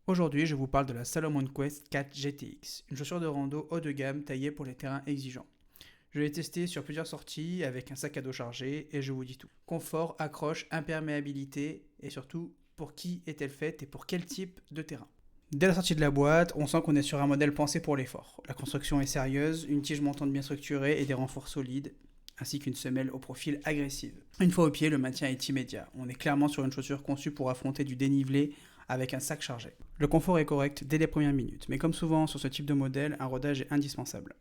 Aujourd'hui, je vous parle de la Salomon Quest 4 GTX, une chaussure de rando haut de gamme taillée pour les terrains exigeants. Je l'ai testée sur plusieurs sorties avec un sac à dos chargé et je vous dis tout. Confort, accroche, imperméabilité et surtout pour qui est-elle faite et pour quel type de terrain. Dès la sortie de la boîte, on sent qu'on est sur un modèle pensé pour l'effort. La construction est sérieuse, une tige montante bien structurée et des renforts solides, ainsi qu'une semelle au profil agressif. Une fois au pied, le maintien est immédiat. On est clairement sur une chaussure conçue pour affronter du dénivelé avec un sac chargé. Le confort est correct dès les premières minutes, mais comme souvent sur ce type de modèle, un rodage est indispensable.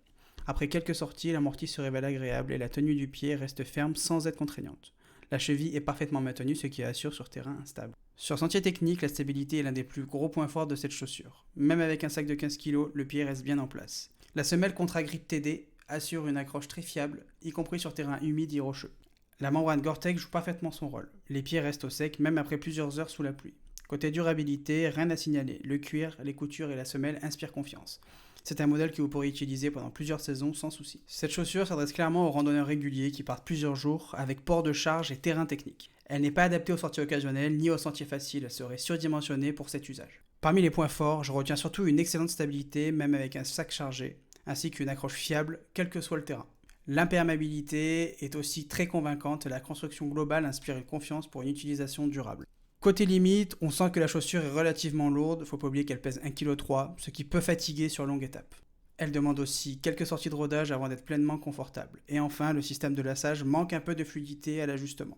Après quelques sorties, l'amorti se révèle agréable et la tenue du pied reste ferme sans être contraignante. La cheville est parfaitement maintenue, ce qui assure sur terrain instable. Sur sentier technique, la stabilité est l'un des plus gros points forts de cette chaussure. Même avec un sac de 15 kg, le pied reste bien en place. La semelle Contra-Grip TD assure une accroche très fiable, y compris sur terrain humide et rocheux. La membrane Gore-Tex joue parfaitement son rôle. Les pieds restent au sec même après plusieurs heures sous la pluie. Côté durabilité, rien à signaler. Le cuir, les coutures et la semelle inspirent confiance. C'est un modèle que vous pourrez utiliser pendant plusieurs saisons sans souci. Cette chaussure s'adresse clairement aux randonneurs réguliers qui partent plusieurs jours avec port de charge et terrain technique. Elle n'est pas adaptée aux sorties occasionnelles ni aux sentiers faciles, elle serait surdimensionnée pour cet usage. Parmi les points forts, je retiens surtout une excellente stabilité, même avec un sac chargé, ainsi qu'une accroche fiable, quel que soit le terrain. L'imperméabilité est aussi très convaincante et la construction globale inspire une confiance pour une utilisation durable. Côté limite, on sent que la chaussure est relativement lourde, faut pas oublier qu'elle pèse 1,3 kg, ce qui peut fatiguer sur longue étape. Elle demande aussi quelques sorties de rodage avant d'être pleinement confortable. Et enfin, le système de lassage manque un peu de fluidité à l'ajustement.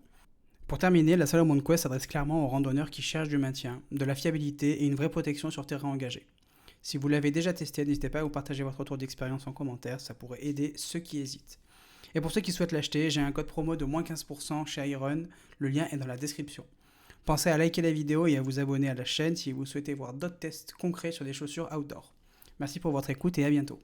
Pour terminer, la Salomon Quest s'adresse clairement aux randonneurs qui cherchent du maintien, de la fiabilité et une vraie protection sur terrain engagé. Si vous l'avez déjà testé, n'hésitez pas à vous partager votre retour d'expérience en commentaire, ça pourrait aider ceux qui hésitent. Et pour ceux qui souhaitent l'acheter, j'ai un code promo de moins 15% chez Iron, le lien est dans la description. Pensez à liker la vidéo et à vous abonner à la chaîne si vous souhaitez voir d'autres tests concrets sur des chaussures outdoor. Merci pour votre écoute et à bientôt.